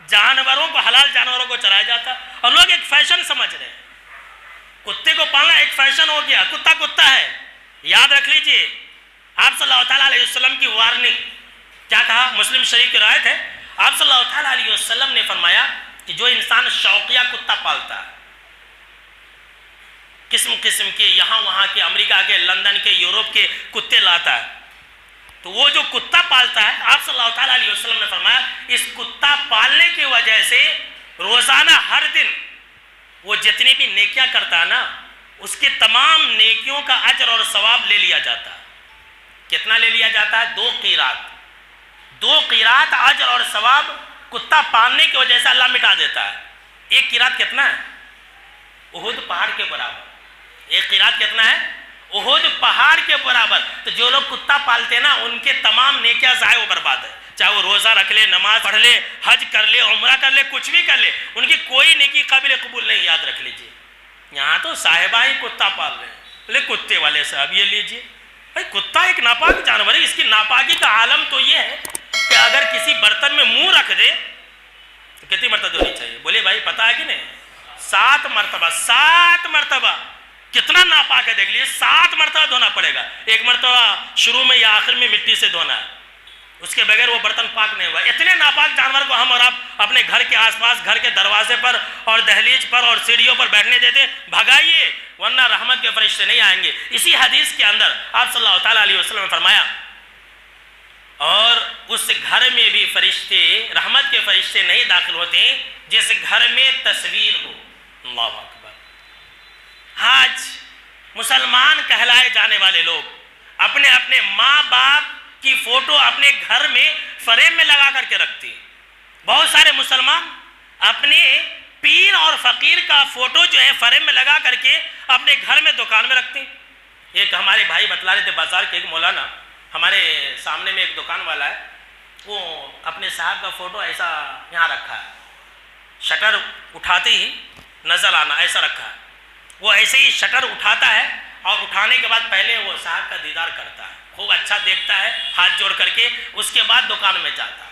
جانوروں کو، حلال جانوروں کو چرایا جاتا ہے. اور لوگ ایک فیشن سمجھ رہے ہیں. کتے کو پالنا ایک فیشن ہو گیا. کتا کتا ہے. یاد رکھ لیجئے آپ صلی اللہ تعالیٰ علیہ وسلم کی وارننگ کیا کہا؟ مسلم شریف کی روایت ہے، آپ صلی اللہ تعالیٰ علیہ وسلم نے فرمایا کہ جو انسان شوقیہ کتا پالتا ہے، قسم قسم کے یہاں وہاں کے، امریکہ کے، لندن کے، یورپ کے کتے لاتا ہے، تو وہ جو کتا پالتا ہے، آپ صلی اللہ تعالیٰ علیہ وسلم نے فرمایا اس کتا پالنے کی وجہ سے روزانہ ہر دن وہ جتنی بھی نیکیاں کرتا ہے نا، اس کے تمام نیکیوں کا اجر اور ثواب لے لیا جاتا ہے. کتنا لے لیا جاتا ہے؟ 2 قیرات. 2 قیرات اجر اور ثواب کتا پالنے کی وجہ سے اللہ مٹا دیتا ہے. 1 قیرات کتنا ہے؟ احد پہاڑ کے برابر. 1 قیرات کتنا ہے؟ احد پہاڑ کے برابر. تو جو لوگ کتا پالتے ہیں نا، ان کے تمام نیکیاں ضائع و برباد ہے. چاہے وہ روزہ رکھ لے، نماز پڑھ لے، حج کر لے، عمرہ کر لے، کچھ بھی کر لے، ان کی کوئی نیکی قابل قبول نہیں. یاد رکھ لیجئے. یہاں تو صاحبہ ہی کتا پال رہے ہیں. بولے کتے والے صاحب یہ لیجئے. بھائی کتا ایک ناپاک جانور ہے. اس کی ناپاکی کا عالم تو یہ ہے کہ اگر کسی برتن میں منہ رکھ دے تو کتنی مرتبہ دھونی چاہیے؟ بولے بھائی پتہ ہے کہ نہیں؟ 7 مرتبہ. 7 مرتبہ. کتنا ناپاک ہے دیکھ لیجیے. 7 مرتبہ دھونا پڑے گا. 1 مرتبہ شروع میں یا آخر میں مٹی سے دھونا ہے. اس کے بغیر وہ برتن پاک نہیں ہوا. اتنے ناپاک جانور کو ہم اور آپ اپنے گھر کے آس پاس، گھر کے دروازے پر اور دہلیز پر اور سیڑھیوں پر بیٹھنے دیتے. بھگائیے ورنہ رحمت کے فرشتے نہیں آئیں گے. اسی حدیث کے اندر آپ صلی اللہ تعالیٰ علیہ وسلم نے فرمایا اور اس گھر میں بھی فرشتے، رحمت کے فرشتے نہیں داخل ہوتے جس گھر میں تصویر ہو. اللہ اکبر. آج مسلمان کہلائے جانے والے لوگ اپنے اپنے ماں باپ کی فوٹو اپنے گھر میں فریم میں لگا کر کے رکھتے ہیں. بہت سارے مسلمان اپنے پیر اور فقیر کا فوٹو جو ہے فریم میں لگا کر کے اپنے گھر میں، دکان میں رکھتے ہیں. ایک ہمارے بھائی بتلا رہے تھے بازار کے ایک مولانا، ہمارے سامنے میں ایک دکان والا ہے، وہ اپنے صاحب کا فوٹو ایسا یہاں رکھا ہے، شٹر اٹھاتے ہی نظر آنا ایسا رکھا ہے. وہ ایسے ہی شٹر اٹھاتا ہے اور اٹھانے کے بعد پہلے وہ صاحب کا دیدار کرتا ہے، خوب اچھا دیکھتا ہے ہاتھ جوڑ کر کے، اس کے بعد دکان میں جاتا ہے.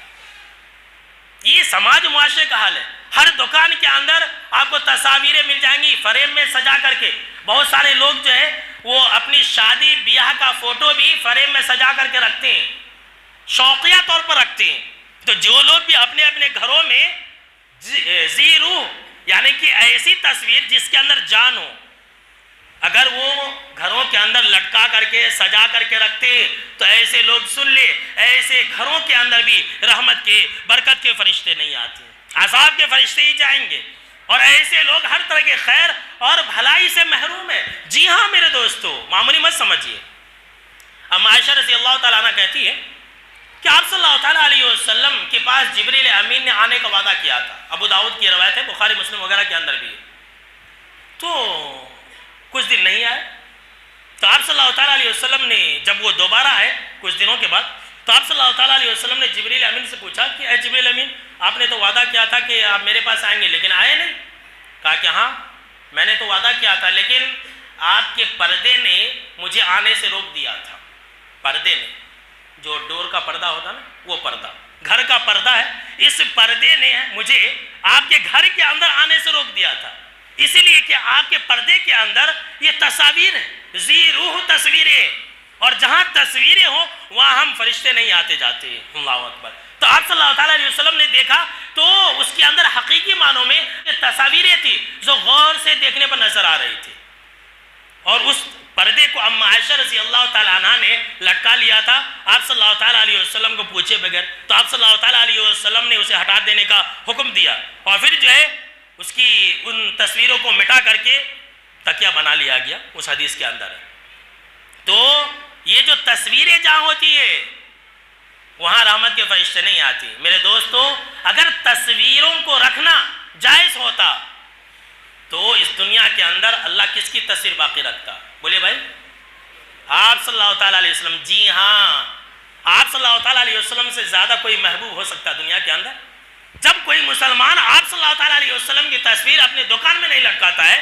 یہ سماج معاشرے کا حال ہے. ہر دکان کے اندر آپ کو تصاویریں مل جائیں گی فریم میں سجا کر کے. بہت سارے لوگ جو ہے وہ اپنی شادی بیاہ کا فوٹو بھی فریم میں سجا کر کے رکھتے ہیں، شوقیہ طور پر رکھتے ہیں. تو جو لوگ بھی اپنے اپنے گھروں میں ذی روح یعنی کہ ایسی تصویر جس کے اندر جان ہو، اگر وہ گھروں کے اندر لٹکا کر کے سجا کر کے رکھتے ہیں تو ایسے لوگ سن لے، ایسے گھروں کے اندر بھی رحمت کے، برکت کے فرشتے نہیں آتے، عذاب کے فرشتے ہی جائیں گے. اور ایسے لوگ ہر طرح کے خیر اور بھلائی سے محروم ہیں. جی ہاں میرے دوستو، معمولی مت سمجھیے. اب عائشہ رضی اللہ تعالیٰ عنہ کہتی ہے کہ آپ صلی اللہ تعالیٰ علیہ وسلم کے پاس جبریل امین نے آنے کا وعدہ کیا تھا. ابو داؤد کی روایت ہے، بخاری مسلم وغیرہ کے اندر بھی ہے. تو کچھ دن نہیں آئے. تو آپ صلی اللہ تعالیٰ علیہ وسلم نے جب وہ دوبارہ آئے کچھ دنوں کے بعد، تو آپ صلی اللہ تعالیٰ علیہ وسلم نے جبریل امین سے پوچھا کہ اے جبریل امین، آپ نے تو وعدہ کیا تھا کہ آپ میرے پاس آئیں گے لیکن آئے نہیں. کہا کہ ہاں میں نے تو وعدہ کیا تھا لیکن آپ کے پردے نے مجھے آنے سے روک دیا تھا. پردے نے، جو ڈور کا پردہ ہوتا نا، وہ پردہ گھر کا پردہ ہے، اس پردے نے مجھے آپ کے گھر کے اندر آنے سے روک دیا تھا. اسی لیے کہ آپ کے پردے کے اندر یہ تصاویر ہیں، ذی روح تصویریں، اور جہاں تصویریں ہوں وہاں ہم فرشتے نہیں آتے جاتے. اللہ اکبر. تو آپ صلی اللہ تعالیٰ علیہ وسلم نے دیکھا تو اس کے اندر حقیقی معنوں میں یہ تصاویریں تھی جو غور سے دیکھنے پر نظر آ رہی تھی. اور اس پردے کو ام عائشہ رضی اللہ تعالیٰ عنہ نے لٹکا لیا تھا آپ صلی اللہ تعالیٰ علیہ وسلم کو پوچھے بغیر. تو آپ صلی اللہ تعالیٰ علیہ وسلم نے اسے ہٹا دینے کا حکم دیا اور پھر جو ہے اس کی ان تصویروں کو مٹا کر کے تکیہ بنا لیا گیا. اس حدیث کے اندر ہے. تو یہ جو تصویریں جہاں ہوتی ہے وہاں رحمت کے فرشتے نہیں آتی. میرے دوستو، اگر تصویروں کو رکھنا جائز ہوتا تو اس دنیا کے اندر اللہ کس کی تصویر باقی رکھتا؟ بولے بھائی آپ صلی اللہ تعالیٰ علیہ وسلم. جی ہاں، آپ صلی اللہ تعالیٰ علیہ وسلم سے زیادہ کوئی محبوب ہو سکتا دنیا کے اندر؟ جب کوئی مسلمان آپ صلی اللہ تعالیٰ علیہ وسلم کی تصویر اپنی دکان میں نہیں لٹکاتا ہے،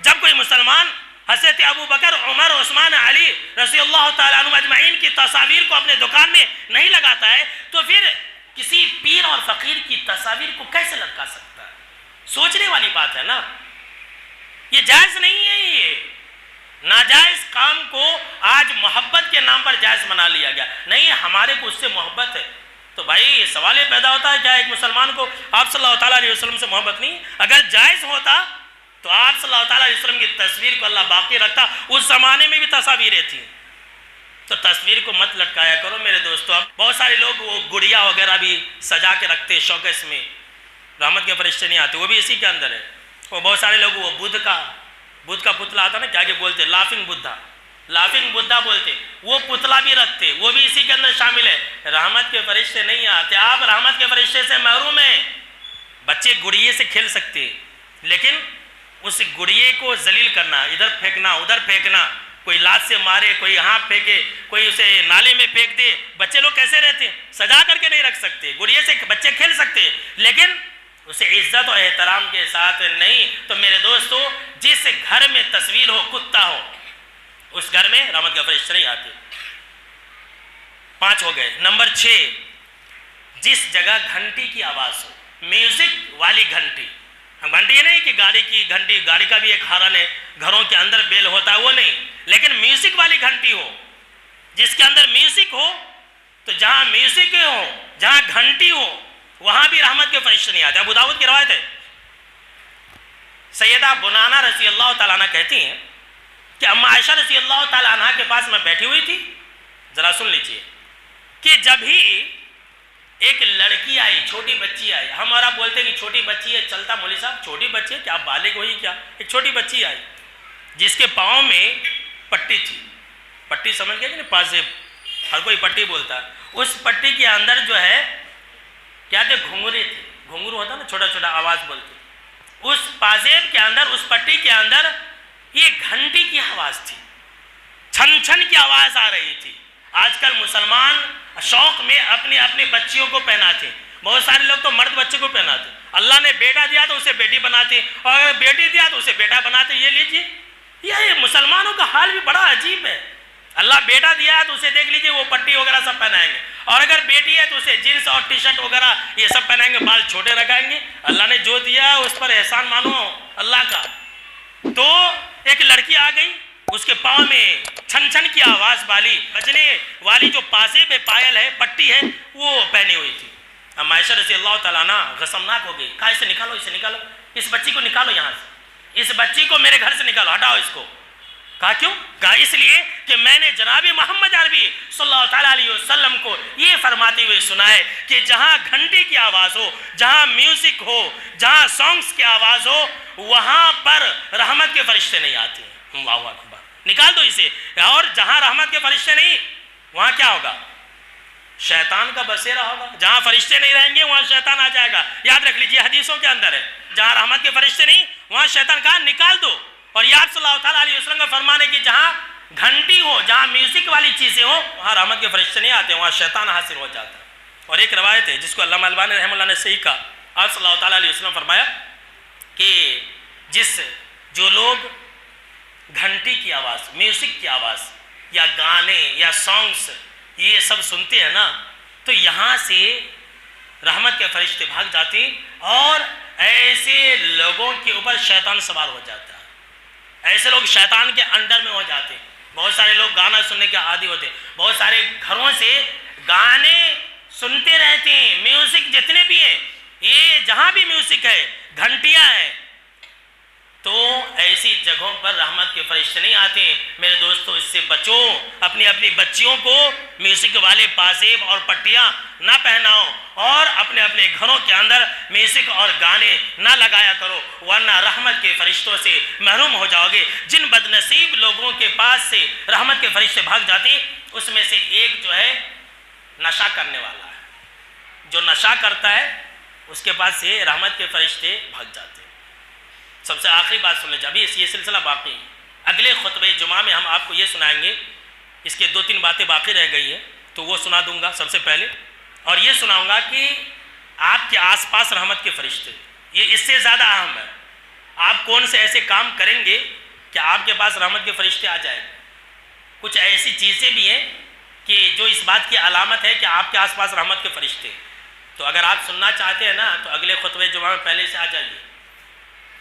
جب کوئی مسلمان حضرت ابو بکر، عمر، عثمان، علی رضی اللہ تعالیٰ عنہ اجمعین کی تصاویر کو اپنے دکان میں نہیں لگاتا ہے، تو پھر کسی پیر اور فقیر کی تصاویر کو کیسے لٹکا سکتا ہے؟ سوچنے والی بات ہے نا، یہ جائز نہیں ہے۔ یہ ناجائز کام کو آج محبت کے نام پر جائز بنا لیا گیا، نہیں ہمارے کو اس سے محبت ہے۔ تو بھائی سوال یہ پیدا ہوتا ہے کیا ایک مسلمان کو آپ صلی اللہ تعالیٰ علیہ وسلم سے محبت نہیں؟ اگر جائز ہوتا تو آپ صلی اللہ تعالیٰ علیہ وسلم کی تصویر کو اللہ باقی رکھتا، اس زمانے میں بھی تصاویریں تھیں۔ تو تصویر کو مت لٹکایا کرو میرے دوستو۔ اب بہت سارے لوگ وہ گڑیا وغیرہ بھی سجا کے رکھتے شوکیس میں، رحمت کے فرشتے نہیں آتے، وہ بھی اسی کے اندر ہے۔ وہ بہت سارے لوگ وہ بدھ کا پتلا آتا نا، کیا کہ بولتے لافنگ بدھا بولتے، وہ پتلا بھی رکھتے، وہ بھی اسی کے اندر شامل ہے۔ رحمت کے فرشتے نہیں آتے، آپ رحمت کے فرشتے سے محروم ہیں۔ بچے گڑیے سے کھیل سکتے، لیکن اس گڑیے کو ذلیل کرنا، ادھر پھینکنا ادھر پھینکنا، کوئی لات سے مارے، کوئی ہاتھ پھینکے، کوئی اسے نالے میں پھینک دے، بچے لوگ کیسے رہتے ہیں؟ سجا کر کے نہیں رکھ سکتے۔ گڑیے سے بچے کھیل سکتے لیکن اسے عزت و احترام کے ساتھ نہیں۔ تو میرے دوستو، جس گھر میں تصویر ہو، کتا ہو، اس گھر میں رحمت کے فرشتے نہیں آتے۔ 5 ہو گئے۔ نمبر 6، جس جگہ گھنٹی کی آواز ہو، میوزک والی گھنٹی۔ ہم گھنٹی یہ نہیں کہ گاڑی کی گھنٹی، گاڑی کا بھی ایک ہارن ہے، گھروں کے اندر بیل ہوتا ہے، وہ نہیں، لیکن میوزک والی گھنٹی ہو، جس کے اندر میوزک ہو، تو جہاں میوزک ہو، جہاں گھنٹی ہو، وہاں بھی رحمت کے فرشتے نہیں آتے۔ ابو داؤد کی روایت ہے، سیدہ بنانہ رضی اللہ تعالیٰ عنہ کہتی ہیں کہ اما عائشہ رضی اللہ تعالیٰ عنہ کے پاس میں بیٹھی ہوئی تھی، ذرا سن لیجئے، کہ جب ہی ایک لڑکی آئی، چھوٹی بچی آئی، ہم اور آپ بولتے ہیں کہ چھوٹی بچی ہے، چلتا مولوی صاحب چھوٹی بچی ہے کیا بالغ ہوئی کیا؟ ایک چھوٹی بچی آئی جس کے پاؤں میں پٹی تھی، پٹی سمجھ گئے کہ نہیں، پازیب، ہر کوئی پٹی بولتا ہے، اس پٹی کے اندر جو ہے کیا تھے؟ گھنگرے تھے، گھنگرو ہوتا نا، چھوٹا چھوٹا آواز بولتے، اس پازیب کے اندر، اس پٹی کے اندر یہ گھنٹی کی آواز تھی، چھن چھن کی آواز آ رہی تھی۔ آج کل مسلمان شوق میں اپنے بچیوں کو پہناتے، بہت سارے لوگ تو مرد بچے کو پہناتے، اللہ نے بیٹا دیا تو اسے بیٹی بناتے، اور اگر بیٹی دیا تو اسے بیٹا بناتے۔ یہ لیجئے، یہ مسلمانوں کا حال بھی بڑا عجیب ہے۔ اللہ بیٹا دیا ہے تو اسے دیکھ لیجئے وہ پٹی وغیرہ سب پہنائیں گے، اور اگر بیٹی ہے تو اسے جینس اور ٹی شرٹ وغیرہ یہ سب پہنائیں گے، بال چھوٹے رکھائیں گے۔ اللہ نے جو دیا اس پر احسان مانو اللہ کا۔ تو ایک لڑکی آ گئی، اس کے پاؤں میں چھن چھن کی آواز والی، بجنے والی جو پازیب ہے، پائل ہے، پٹی ہے، وہ پہنی ہوئی تھی۔ اما عائشہ رضی اللہ تعالیٰ عنہ غصناک ہو گئی، کہا اسے نکالو، اسے نکالو، اس بچی کو نکالو یہاں سے، اس بچی کو میرے گھر سے نکالو، ہٹاؤ اس کو۔ کہا کیوں؟ کہا اس لیے کہ میں نے جناب محمد عربی صلی اللہ تعالیٰ علیہ وسلم کو یہ فرماتے ہوئے سنا ہے کہ جہاں گھنٹی کی آواز ہو، جہاں میوزک ہو، جہاں سانگز کی آواز ہو، وہاں پر رحمت کے فرشتے نہیں آتے۔ اللہ اکبر، نکال دو اسے۔ اور جہاں رحمت کے فرشتے نہیں، وہاں کیا ہوگا؟ شیطان کا بسیرا ہوگا۔ جہاں فرشتے نہیں رہیں گے وہاں شیطان آ جائے گا۔ یاد رکھ لیجئے، حدیثوں کے اندر ہے، جہاں رحمت کے فرشتے نہیں وہاں شیطان، کہا نکال دو۔ اور یاد صلی اللہ تعالیٰ علیہ وسلم کا فرمانے کی جہاں گھنٹی ہو، جہاں میوزک والی چیزیں ہو، وہاں رحمت کے فرشتے نہیں آتے، وہاں شیطان حاصل ہو جاتا ہے۔ اور ایک روایت ہے جس کو علامہ البانی رحمہ اللہ نے صحیح کہا، آپ صلی اللہ تعالیٰ علیہ وسلم فرمایا کہ جو لوگ گھنٹی کی آواز، میوزک کی آواز یا گانے یا سانگس یہ سب سنتے ہیں نا، تو یہاں سے رحمت کے فرشتے بھاگ جاتے، اور ایسے لوگوں کے اوپر شیطان سوار ہو جاتا ہے، ایسے لوگ شیطان کے انڈر میں ہو جاتے ہیں۔ بہت سارے لوگ گانا سننے کے عادی ہوتے ہیں، بہت سارے گھروں سے گانے سنتے رہتے ہیں، میوزک جتنے بھی ہیں، یہ جہاں بھی میوزک ہے، گھنٹیاں ہیں، تو ایسی جگہوں پر رحمت کے فرشتے نہیں آتے۔ میرے دوستو اس سے بچو، اپنی بچیوں کو میوزک والے پازیب اور پٹیاں نہ پہناؤ، اور اپنے گھروں کے اندر میوزک اور گانے نہ لگایا کرو، ورنہ رحمت کے فرشتوں سے محروم ہو جاؤ گے۔ جن بدنصیب لوگوں کے پاس سے رحمت کے فرشتے بھاگ جاتے، اس میں سے ایک جو ہے نشہ کرنے والا ہے، جو نشہ کرتا ہے اس کے پاس سے رحمت کے فرشتے بھاگ جاتے ہیں۔ سب سے آخری بات سن لیجیے، ابھی یہ سلسلہ باقی ہے، اگلے خطبہ جمعہ میں ہم آپ کو یہ سنائیں گے، اس کے 2-3 باتیں باقی رہ گئی ہیں، تو وہ سنا دوں گا سب سے پہلے، اور یہ سناؤں گا کہ آپ کے آس پاس رحمت کے فرشتے، یہ اس سے زیادہ اہم ہے۔ آپ کون سے ایسے کام کریں گے کہ آپ کے پاس رحمت کے فرشتے آ جائیں گے؟ کچھ ایسی چیزیں بھی ہیں کہ جو اس بات کی علامت ہے کہ آپ کے آس پاس رحمت کے فرشتے۔ تو اگر آپ سننا چاہتے ہیں نا تو اگلے خطبہ جمعہ میں پہلے سے آ جائیے،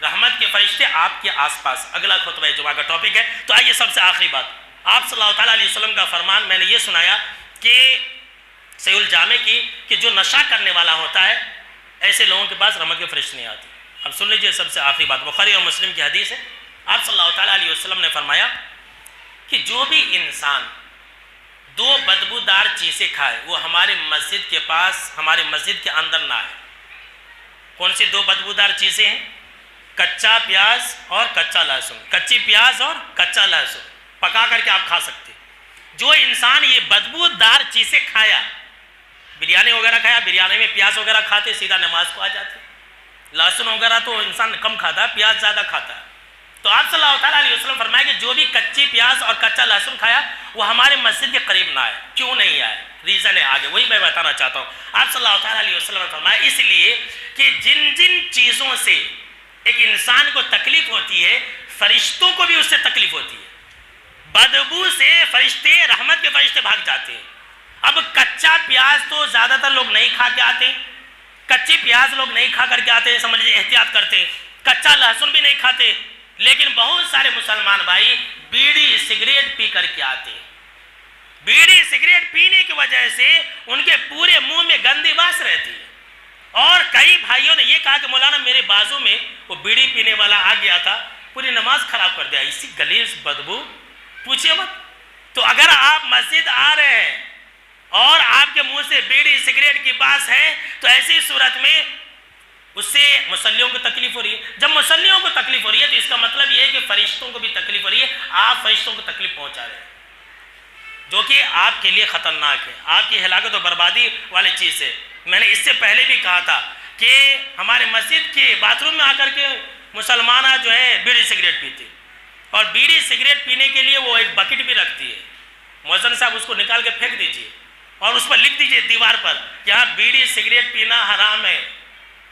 رحمت کے فرشتے آپ کے آس پاس، اگلا خطبہ جمعہ کا ٹاپک ہے۔ تو آئیے سب سے آخری بات، آپ صلی اللہ تعالیٰ علیہ وسلم کا فرمان میں نے یہ سنایا کہ صحیح الجامع کی، کہ جو نشہ کرنے والا ہوتا ہے ایسے لوگوں کے پاس رحمت کے فرشتے نہیں آتے۔ اب سن لیجیے سب سے آخری بات، بخاری اور مسلم کی حدیث ہے، آپ صلی اللہ تعالیٰ علیہ وسلم نے فرمایا کہ جو بھی انسان 2 بدبودار چیزیں کھائے وہ ہمارے مسجد کے پاس، ہمارے مسجد کے اندر نہ آئے۔ کون سی 2 بدبودار چیزیں ہیں؟ کچا پیاز اور کچا لہسن، کچی پیاز اور کچا لہسن پکا کر کے آپ کھا سکتے۔ جو انسان یہ بدبودار چیزیں کھایا، بریانی وغیرہ کھایا، بریانی میں پیاز وغیرہ کھاتے سیدھا نماز کو آ جاتے، لہسن وغیرہ تو انسان کم کھاتا ہے، پیاز زیادہ کھاتا ہے۔ تو آپ صلی اللہ تعالیٰ علیہ وسلم فرمایا کہ جو بھی کچی پیاز اور کچا لہسن کھایا وہ ہمارے مسجد کے قریب نہ آئے۔ کیوں نہیں آئے؟ ریزن ہے آگے، وہی میں بتانا چاہتا ہوں۔ آپ صلی اللہ تعالیٰ علیہ وسلم نے فرمایا اس لیے کہ جن جن چیزوں سے ایک انسان کو تکلیف ہوتی ہے فرشتوں کو بھی اس سے تکلیف ہوتی ہے۔ بدبو سے فرشتے، رحمت کے فرشتے بھاگ جاتے ہیں۔ اب کچا پیاز تو زیادہ تر لوگ نہیں کھا کے آتے، کچی پیاز لوگ نہیں کھا کر کے آتے، سمجھ لیجیے احتیاط کرتے، کچا لہسن بھی نہیں کھاتے، لیکن بہت سارے مسلمان بھائی بیڑی سگریٹ پی کر کے آتے ہیں۔ بیڑی سگریٹ پینے کی وجہ سے ان کے پورے منہ میں گندی باس رہتی ہے، اور کئی بھائیوں نے یہ کہا کہ مولانا میرے بازو میں وہ بیڑی پینے والا آ گیا تھا، پوری نماز خراب کر دیا، اسی گلیز بدبو پوچھئے مت۔ تو اگر آپ مسجد آ رہے ہیں اور آپ کے منہ سے بیڑی سگریٹ کی باس ہے تو ایسی صورت میں اس سے مصلیوں کو تکلیف ہو رہی ہے۔ جب مصلیوں کو تکلیف ہو رہی ہے تو اس کا مطلب یہ ہے کہ فرشتوں کو بھی تکلیف ہو رہی ہے، آپ فرشتوں کو تکلیف پہنچا رہے ہیں، جو کہ آپ کے لیے خطرناک ہے، آپ کی ہلاکت و بربادی والی چیز ہے۔ میں نے اس سے پہلے بھی کہا تھا کہ ہمارے مسجد کے باتھ روم میں آ کر کے مسلمانہ جو ہے بیڑی سگریٹ پیتے، اور بیڑی سگریٹ پینے کے لیے وہ ایک بکٹ بھی رکھتی ہے، مؤذن صاحب اس کو نکال کے پھینک دیجئے اور اس پر لکھ دیجئے دیوار پر، یہاں بیڑی سگریٹ پینا حرام ہے۔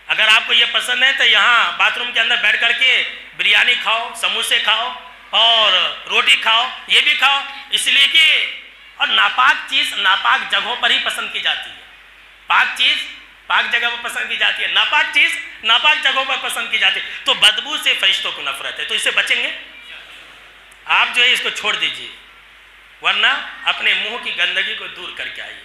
اگر آپ کو یہ پسند ہے تو یہاں باتھ روم کے اندر بیٹھ کر کے بریانی کھاؤ، سموسے کھاؤ اور روٹی کھاؤ، یہ بھی کھاؤ، اس لیے کہ اور ناپاک چیز ناپاک جگہوں پر ہی پسند کی جاتی ہے، پاک چیز پاک جگہ پر پسند کی جاتی ہے، ناپاک چیز ناپاک جگہوں پر پسند کی جاتی ہے۔ تو بدبو سے فرشتوں کو نفرت ہے، تو اس سے بچیں گے آپ جو ہے اس کو چھوڑ دیجئے، ورنہ اپنے منہ کی گندگی کو دور کر کے آئیے۔